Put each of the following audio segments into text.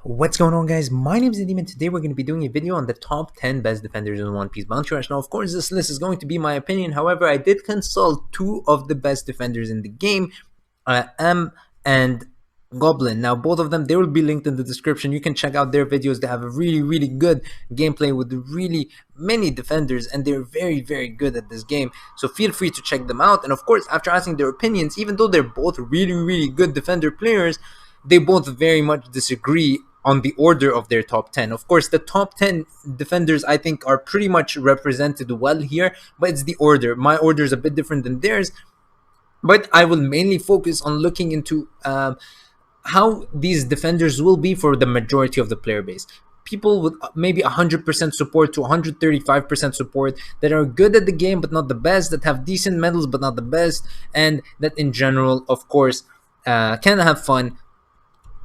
What's going on, guys? My name is Nadim, and today we're going to be doing a video on the top 10 best defenders in One Piece Bounty Rush. Now, of course, this list is going to be my opinion. However, I did consult two of the best defenders in the game, M and Goblin. Now, both of them, they will be linked in the description. You can check out their videos. They have a really good gameplay with really many defenders, and they're very good at this game. So feel free to check them out. And of course, after asking their opinions, even though they're both really good defender players, they both very much disagree on the order of their top 10. Of course, the top 10 defenders I think are pretty much represented well here, but it's the order. My order is a bit different than theirs, but I will mainly focus on looking into how these defenders will be for the majority of the player base. People with maybe 100% support to 135% support, that are good at the game but not the best, that have decent medals but not the best, and that in general, of course, can have fun,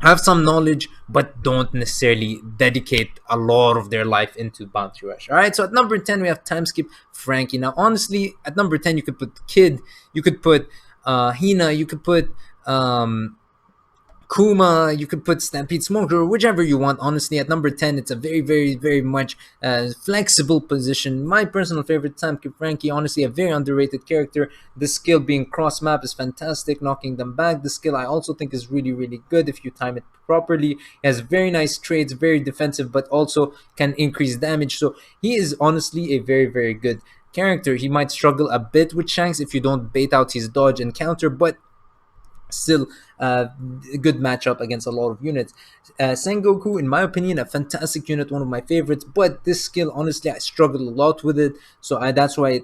have some knowledge, but don't necessarily dedicate a lot of their life into Bounty Rush. All right, so at number 10 we have time skip Frankie. Now, honestly, at number 10 you could put Kid, you could put Hina, you could put Kuma, you could put Stampede Smoker, whichever you want. Honestly, at number 10, it's a very much flexible position. My personal favorite, Time Skip Frankie, honestly, a very underrated character. The skill being cross map is fantastic, knocking them back. The skill I also think is really good if you time it properly. He has very nice trades, very defensive, but also can increase damage. So he is honestly a very good character. He might struggle a bit with Shanks if you don't bait out his dodge and counter, but still a good matchup against a lot of units. Sengoku, in my opinion, a fantastic unit, one of my favorites, but this skill, honestly, I struggled a lot with it, so that's why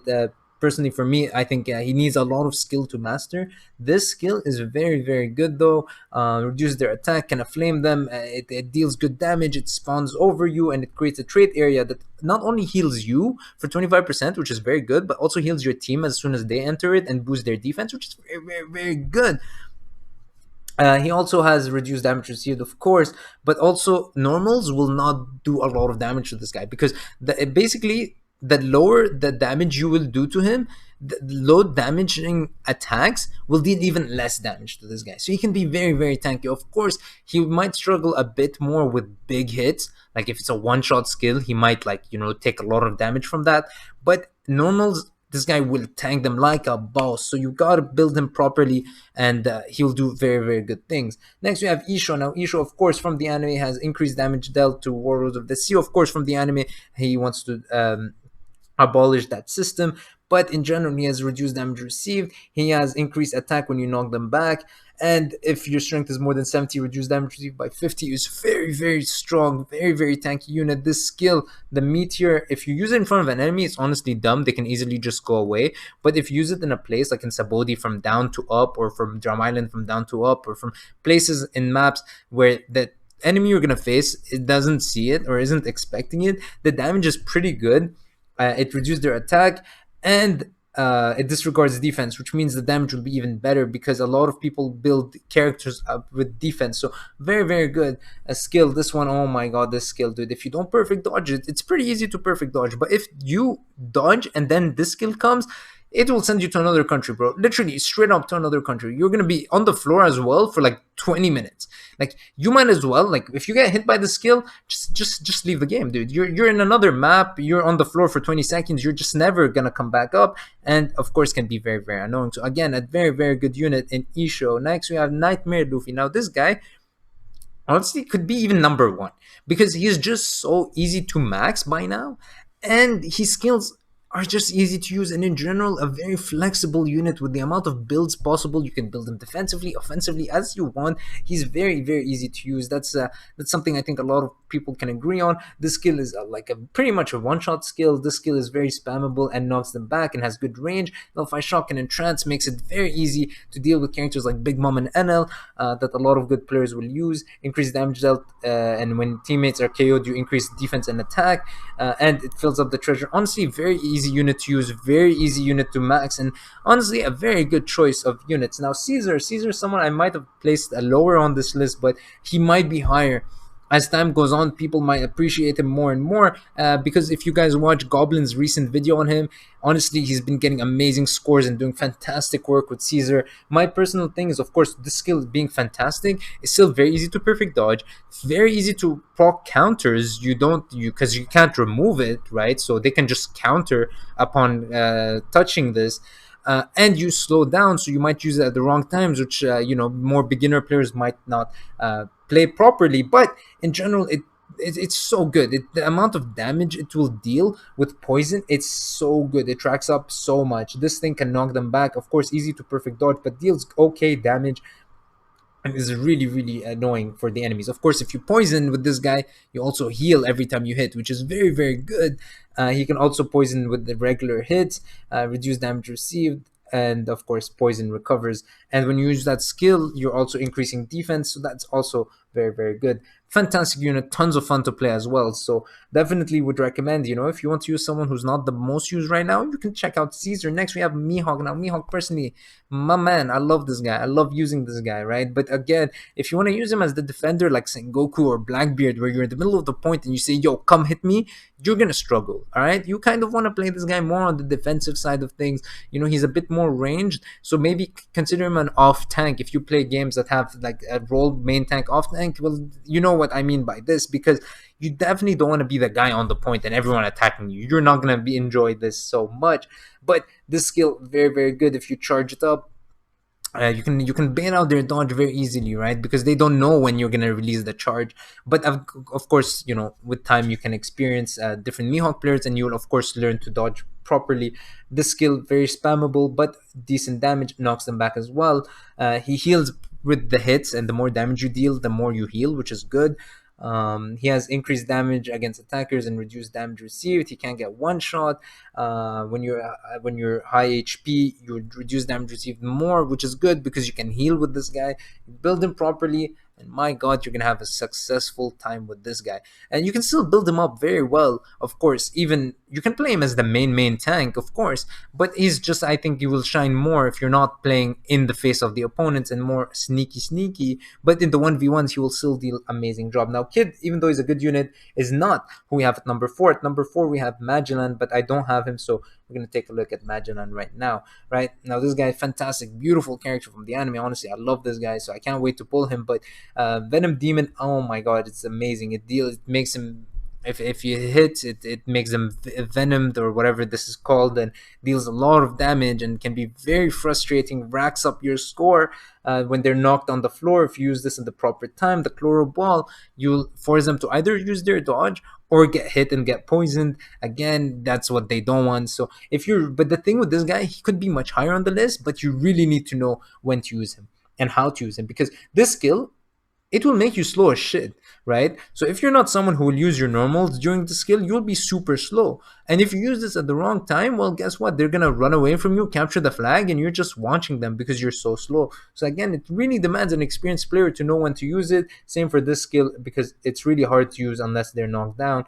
personally for me, I think he needs a lot of skill to master. This skill is very good though. Reduces their attack, can flame them, it deals good damage, it spawns over you, and it creates a trait area that not only heals you for 25%, which is very good, but also heals your team as soon as they enter it and boosts their defense, which is very good. He also has reduced damage received, of course, but also normals will not do a lot of damage to this guy, because basically the lower the damage you will do to him, the low damaging attacks will deal even less damage to this guy. So he can be very tanky. Of course, he might struggle a bit more with big hits. Like if it's a one-shot skill, he might take a lot of damage from that. But normals, this guy will tank them like a boss. So you gotta build him properly, and he'll do very good things. Next we have Issho. Now Issho, of course, from the anime has increased damage dealt to Warlords of the Sea. Of course, from the anime he wants to abolish that system, but in general he has reduced damage received. He has increased attack when you knock them back, and if your strength is more than 70, reduced damage received by 50. Is very strong, very tanky unit. This skill, the meteor, if you use it in front of an enemy, it's honestly dumb. They can easily just go away, but if you use it in a place like in Sabodi from down to up, or from Drum Island from down to up, or from places in maps where the enemy you're gonna face, it doesn't see it or isn't expecting it, the damage is pretty good. It reduces their attack, and it disregards defense, which means the damage will be even better, because a lot of people build characters up with defense. So very good. A skill, this one, oh my god, this skill, dude. If you don't perfect dodge it, it's pretty easy to perfect dodge, but if you dodge and then this skill comes, it will send you to another country, bro. Literally straight up to another country. You're gonna be on the floor as well for like 20 minutes. Like, you might as well, like, if you get hit by the skill, just leave the game, dude. You're in another map, you're on the floor for 20 seconds, you're just never gonna come back up, and of course can be very annoying. So again, a very good unit in Issho. Next we have Nightmare Luffy. Now this guy honestly could be even number one, because he's just so easy to max by now, and his skills are just easy to use, and in general a very flexible unit. With the amount of builds possible, you can build him defensively, offensively, as you want. He's very easy to use. That's something I think a lot of people can agree on. This skill is like a pretty much a one-shot skill. This skill is very spammable and knocks them back and has good range. Nullify Shock and Entrance makes it very easy to deal with characters like Big Mom and Enel, that a lot of good players will use. Increase damage dealt, and when teammates are KO'd, you increase defense and attack, and it fills up the treasure. Honestly, very easy unit to use, very easy unit to max, and honestly a very good choice of units. Now Caesar is someone I might have placed lower on this list, but he might be higher. as time goes on, people might appreciate him more and more, because if you guys watch Goblin's recent video on him, honestly, he's been getting amazing scores and doing fantastic work with Caesar. My personal thing is, of course, this skill being fantastic, it's still very easy to perfect dodge, very easy to proc counters. Because you can't remove it, right? So they can just counter upon touching this. And you slow down, so you might use it at the wrong times, which more beginner players might not play properly. But in general, it's so good. The amount of damage it will deal with poison, it's so good. It tracks up so much. This thing can knock them back. Of course, easy to perfect dodge, but deals okay damage and is really really annoying for the enemies. Of course, if you poison with this guy, you also heal every time you hit, which is very very good. He can also poison with the regular hits, reduce damage received, and of course poison recovers. And when you use that skill, you're also increasing defense, so that's also very very good. Fantastic unit, tons of fun to play as well. So definitely would recommend, if you want to use someone who's not the most used right now, you can check out Caesar. Next we have Mihawk. Now Mihawk, personally, my man, I love this guy. I love using this guy, right? But again, if you want to use him as the defender like Sengoku or Blackbeard, where you're in the middle of the point and you say, yo, come hit me, you're gonna struggle. All right, you kind of want to play this guy more on the defensive side of things. He's a bit more ranged, so maybe consider him an off tank if you play games that have like a role main tank off tank. Well, you know what I mean by this, because you definitely don't want to be the guy on the point and everyone attacking you. You're not gonna be enjoy this so much. But this skill, very very good if you charge it up. You can bail out their dodge very easily, right? Because they don't know when you're gonna release the charge. But of course, with time you can experience different Mihawk players, and you'll of course learn to dodge properly. This skill very spammable, but decent damage, knocks them back as well. He heals with the hits, and the more damage you deal, the more you heal, which is good. He has increased damage against attackers and reduced damage received. He can get one shot. When you're high HP, you would reduce damage received more, which is good because you can heal with this guy. You build him properly, and my god, you're gonna have a successful time with this guy. And you can still build him up very well, of course. Even you can play him as the main tank, of course, but he's just, I think, you will shine more if you're not playing in the face of the opponents and more sneaky. But in the 1v1s, he will still deal amazing job. Now Kid, even though he's a good unit, is not who we have at number 4. At number 4 we have Magellan, but I don't have him, so we're going to take a look at Magellan right now. Right now, this guy, fantastic, beautiful character from the anime. Honestly, I love this guy, so I can't wait to pull him. But Venom Demon, oh my god, it's amazing. It makes him, if you hit it, it makes them venomed or whatever this is called, and deals a lot of damage and can be very frustrating, racks up your score when they're knocked on the floor. If you use this in the proper time, the chloro ball, you'll force them to either use their dodge or get hit and get poisoned. Again, that's what they don't want. So but the thing with this guy, he could be much higher on the list, but you really need to know when to use him and how to use him, because this skill, it will make you slow as shit, right? So if you're not someone who will use your normals during the skill, you'll be super slow. And if you use this at the wrong time, well, guess what? They're gonna run away from you, capture the flag, and you're just watching them because you're so slow. So again, it really demands an experienced player to know when to use it. Same for this skill, because it's really hard to use unless they're knocked down.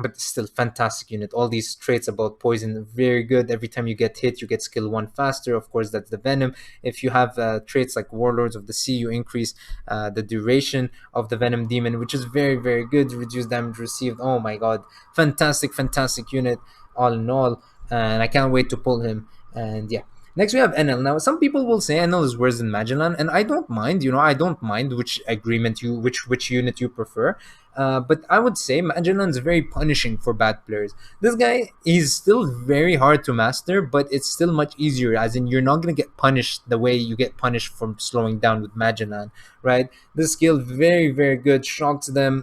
But still fantastic unit. All these traits about poison, very good. Every time you get hit, you get skill 1 faster. Of course, that's the venom. If you have traits like Warlords of the Sea, you increase the duration of the Venom Demon, which is very very good. Reduce damage received. Oh my god, fantastic unit all in all, and I can't wait to pull him. And yeah, next we have Enel. Now some people will say Enel is worse than Magellan, and I don't mind. I don't mind which unit you prefer. But I would say Magellan's very punishing for bad players. This guy is still very hard to master, but it's still much easier, as in you're not going to get punished the way you get punished from slowing down with Magellan, right? This skill, very, very good, shocks them,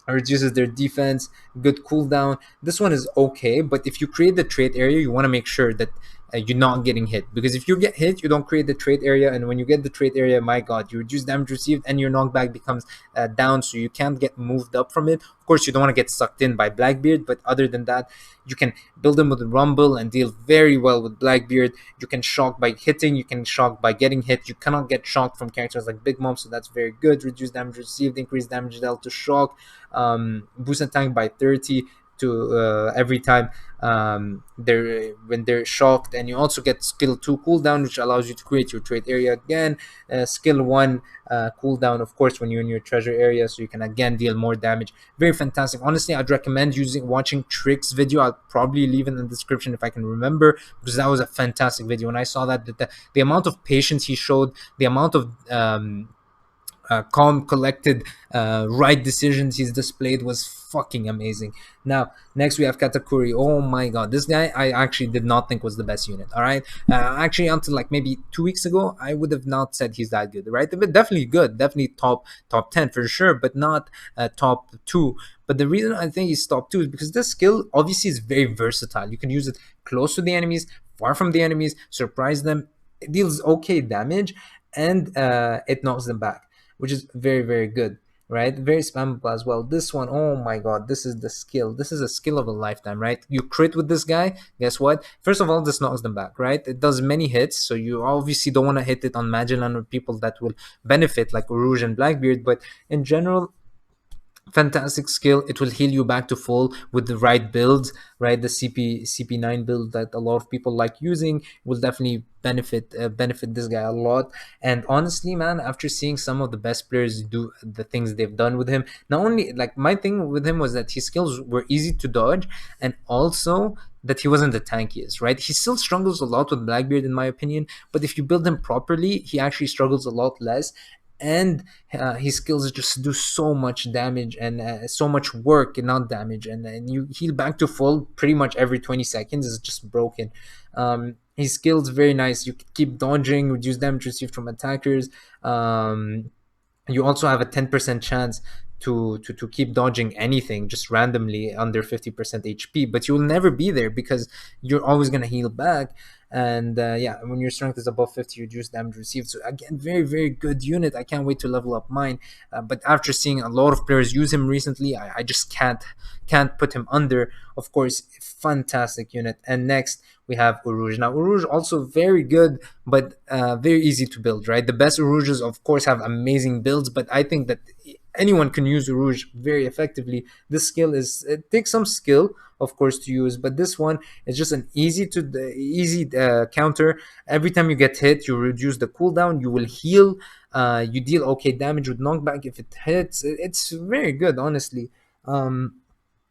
reduces their defense, good cooldown. This one is okay, but if you create the trait area, you want to make sure that you're not getting hit, because if you get hit, you don't create the trait area, and when you get the trait area, my god, you reduce damage received and your knockback becomes down, so you can't get moved up from it. Of course, you don't want to get sucked in by Blackbeard, but other than that, you can build them with Rumble and deal very well with Blackbeard. You can shock by hitting, you can shock by getting hit. You cannot get shocked from characters like Big Mom, so that's very good. Reduce damage received, increase damage dealt to shock, boost attack by 30, to every time they're when they're shocked. And you also get skill 2 cooldown, which allows you to create your trade area again. Skill 1 cooldown, of course, when you're in your treasure area, so you can again deal more damage. Very fantastic. Honestly, I'd recommend watching Trick's video. I'll probably leave it in the description if I can remember, because that was a fantastic video. When I saw that, the amount of patience he showed, the amount of calm, collected, right decisions he's displayed was fucking amazing. Now, next we have Katakuri. Oh my god, this guy I actually did not think was the best unit. All right, actually, until like maybe 2 weeks ago, I would have not said he's that good. Right, but definitely good, definitely top 10 for sure, but not top 2. But the reason I think he's top 2 is because this skill obviously is very versatile. You can use it close to the enemies, far from the enemies, surprise them. It deals okay damage, and it knocks them back, which is very, very good, right? Very spammable as well. This one, oh my god, this is the skill. This is a skill of a lifetime, right? You crit with this guy, guess what? First of all, this knocks them back, right? It does many hits, so you obviously don't want to hit it on Magellan or people that will benefit, like Urouge and Blackbeard, but in general, fantastic skill. It will heal you back to full with the right builds, right? The CP9 build that a lot of people like using will definitely benefit this guy a lot. And honestly, man, after seeing some of the best players do the things they've done with him, not only like my thing with him was that his skills were easy to dodge, and also that he wasn't the tankiest, right? He still struggles a lot with Blackbeard in my opinion, but if you build him properly, he actually struggles a lot less. And his skills just do so much damage and so much work and not damage, and you heal back to full pretty much every 20 seconds. Is just broken. His skills very nice. You can keep dodging, reduce damage received from attackers. You also have a 10% chance to keep dodging anything just randomly under 50% HP, but you will never be there because you're always going to heal back. And yeah, when your strength is above 50, you reduce damage received. So again, very, very good unit. I can't wait to level up mine. But after seeing a lot of players use him recently, I just can't put him under. Of course, fantastic unit. And next we have Urouge. Now Urouge also very good, but very easy to build, right? The best Urouges of course have amazing builds, but I think that anyone can use Urouge very effectively. This skill it takes some skill, of course, to use, but this one is just an easy counter. Every time you get hit, you reduce the cooldown, you will heal, you deal okay damage with knockback if it hits. It's very good, honestly.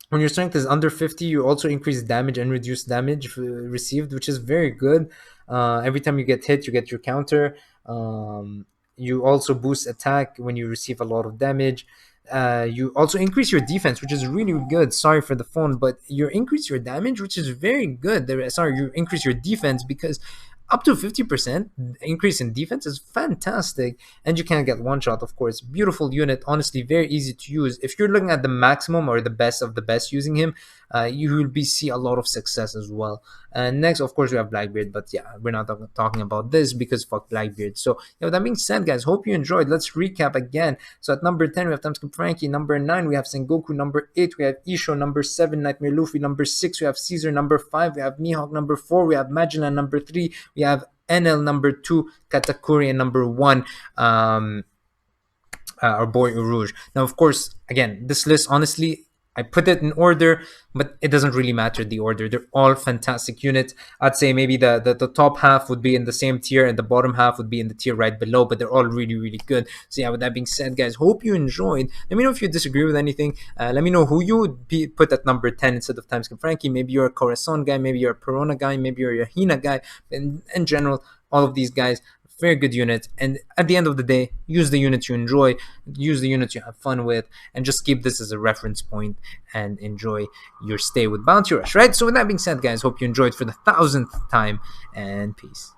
When your strength is under 50, you also increase damage and reduce damage received, which is very good. Every time you get hit, you get your counter. You also boost attack when you receive a lot of damage. You also increase your defense, which is really good. Sorry for the phone, but you increase your damage, which is very good. Sorry, you increase your defense because up to 50% increase in defense is fantastic, and you can get one shot, of course. Beautiful unit, honestly, very easy to use. If you're looking at the maximum or the best of the best using him, you will see a lot of success as well. And next, of course, we have Blackbeard, but yeah, we're not talking about this because fuck Blackbeard. So yeah, with that being said, guys, hope you enjoyed. Let's recap again. So at number 10 we have Timeskip Frankie, number 9 we have Sengoku, number 8 we have Issho, number 7 Nightmare Luffy, number 6 we have Caesar, number 5 we have Mihawk, number 4 we have Magellan, number 3 we have Enel, number 2 Katakuri, and number 1 our boy Urouge. Now, of course, again, this list, honestly, I put it in order, but it doesn't really matter the order. They're all fantastic units. I'd say maybe the top half would be in the same tier and the bottom half would be in the tier right below, but they're all really, really good. So yeah, with that being said, guys, hope you enjoyed. Let me know if you disagree with anything. Let me know who you would put at number 10 instead of Timeskip Frankie. Maybe you're a Corazon guy, maybe you're a Perona guy, maybe you're a Hina guy. In general, all of these guys, very good unit. And at the end of the day, use the units you enjoy, use the units you have fun with, and just keep this as a reference point and enjoy your stay with Bounty Rush, right? So with that being said, guys, hope you enjoyed for the 1000th time, and peace.